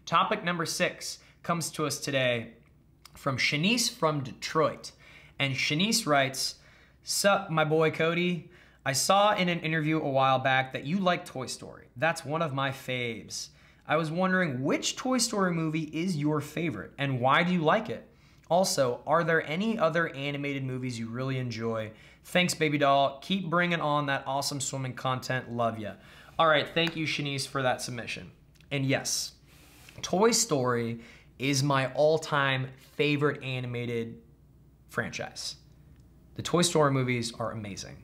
Topic number 6 comes to us today from Shanice from Detroit. And Shanice writes, "Sup, my boy Cody. I saw in an interview a while back that you like Toy Story. That's one of my faves. I was wondering which Toy Story movie is your favorite and why do you like it? Also, are there any other animated movies you really enjoy? Thanks, baby doll. Keep bringing on that awesome swimming content. Love ya." All right, thank you, Shanice, for that submission. And yes, Toy Story is my all-time favorite animated franchise. The Toy Story movies are amazing.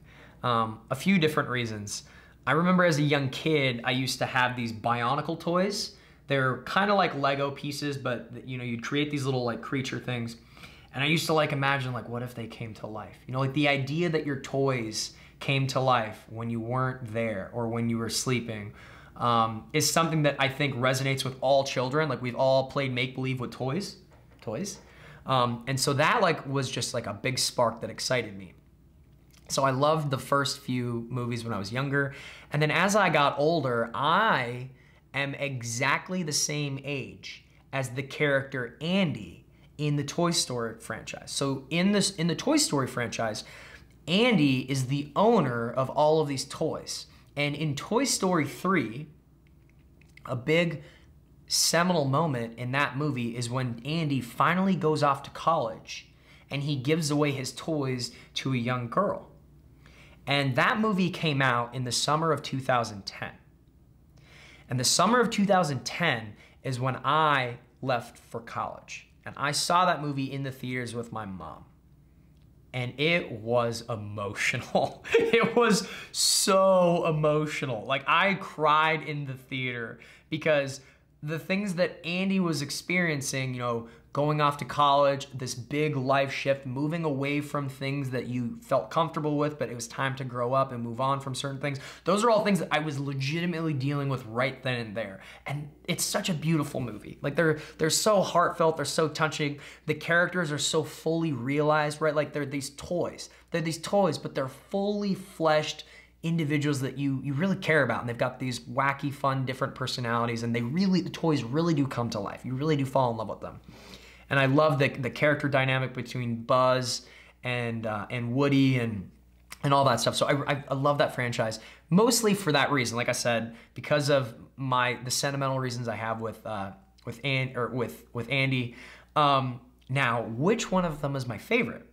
A few different reasons. I remember as a young kid, I used to have these Bionicle toys. They're kind of like Lego pieces, but you know, you'd create these little like creature things. And I used to like imagine like, what if they came to life? You know, like the idea that your toys came to life when you weren't there or when you were sleeping is something that I think resonates with all children. Like we've all played make-believe with toys. And so that like was just like a big spark that excited me. So I loved the first few movies when I was younger. And then as I got older, I am exactly the same age as the character Andy in the Toy Story franchise. So in the Toy Story franchise, Andy is the owner of all of these toys. And in Toy Story 3, a big seminal moment in that movie is when Andy finally goes off to college and he gives away his toys to a young girl. And that movie came out in the summer of 2010. And the summer of 2010 is when I left for college. And I saw that movie in the theaters with my mom. And it was emotional. It was so emotional. Like I cried in the theater because the things that Andy was experiencing, you know, going off to college, this big life shift, moving away from things that you felt comfortable with, but it was time to grow up and move on from certain things. Those are all things that I was legitimately dealing with right then and there. And it's such a beautiful movie. Like they're so heartfelt, they're so touching. The characters are so fully realized, right? Like they're these toys. They're these toys, but they're fully fleshed individuals that you really care about, and they've got these wacky, fun, different personalities, and the toys really do come to life. You really do fall in love with them. And I love the character dynamic between Buzz and Woody and all that stuff. So I love that franchise mostly for that reason. Like I said, because of the sentimental reasons I have with Andy. Now, which one of them is my favorite?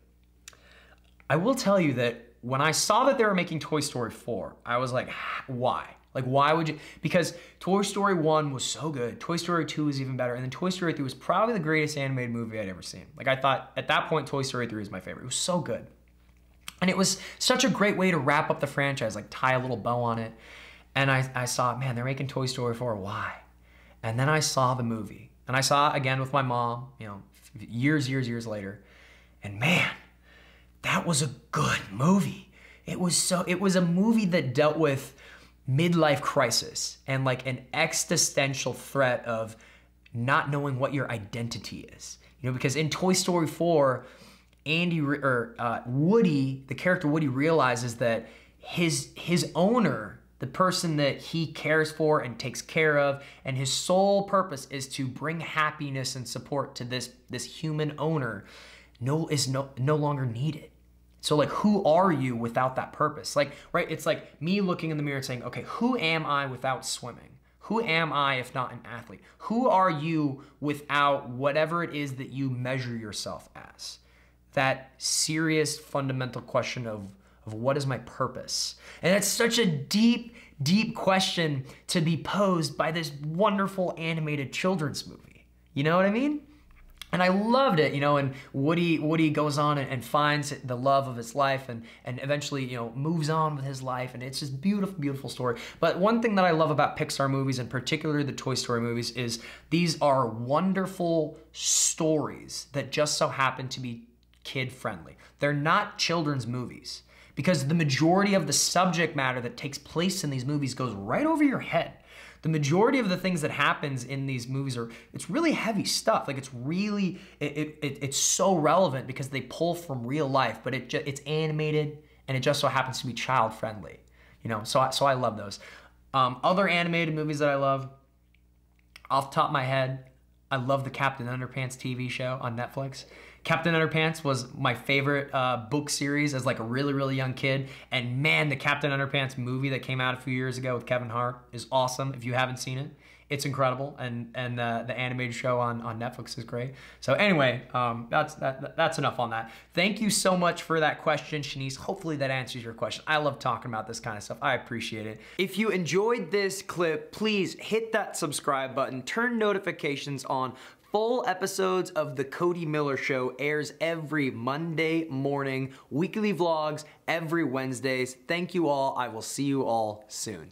I will tell you that when I saw that they were making Toy Story 4, I was like, why? Like, why would you? Because Toy Story 1 was so good. Toy Story 2 was even better. And then Toy Story 3 was probably the greatest animated movie I'd ever seen. Like, I thought at that point, Toy Story 3 was my favorite. It was so good. And it was such a great way to wrap up the franchise, like tie a little bow on it. And I saw, man, they're making Toy Story 4. Why? And then I saw the movie. And I saw it again with my mom, you know, years later. And man, that was a good movie. It was a movie that dealt with midlife crisis and like an existential threat of not knowing what your identity is. You know, because in Toy Story 4, Woody, the character Woody, realizes that his owner, the person that he cares for and takes care of, and his sole purpose is to bring happiness and support to this human owner, is no longer needed. So like, who are you without that purpose? Like, right, it's like me looking in the mirror and saying, okay, who am I without swimming? Who am I if not an athlete? Who are you without whatever it is that you measure yourself as? That serious fundamental question of what is my purpose? And it's such a deep, deep question to be posed by this wonderful animated children's movie. You know what I mean? And I loved it, you know, and Woody goes on and finds the love of his life and eventually, you know, moves on with his life. And it's just beautiful, beautiful story. But one thing that I love about Pixar movies, and particularly the Toy Story movies, is these are wonderful stories that just so happen to be kid-friendly. They're not children's movies because the majority of the subject matter that takes place in these movies goes right over your head. The majority of the things that happens in these movies it's really heavy stuff. Like it's really, it's so relevant because they pull from real life, but it's animated and it just so happens to be child friendly. You know, so I love those. Other animated movies that I love, off the top of my head, I love the Captain Underpants TV show on Netflix. Captain Underpants was my favorite book series as like a really, really young kid. And man, the Captain Underpants movie that came out a few years ago with Kevin Hart is awesome. If you haven't seen it, it's incredible. And the animated show on Netflix is great. So anyway, that's enough on that. Thank you so much for that question, Shanice. Hopefully that answers your question. I love talking about this kind of stuff. I appreciate it. If you enjoyed this clip, please hit that subscribe button, turn notifications on. Full episodes of The Cody Miller Show airs every Monday morning, weekly vlogs every Wednesdays. Thank you all. I will see you all soon.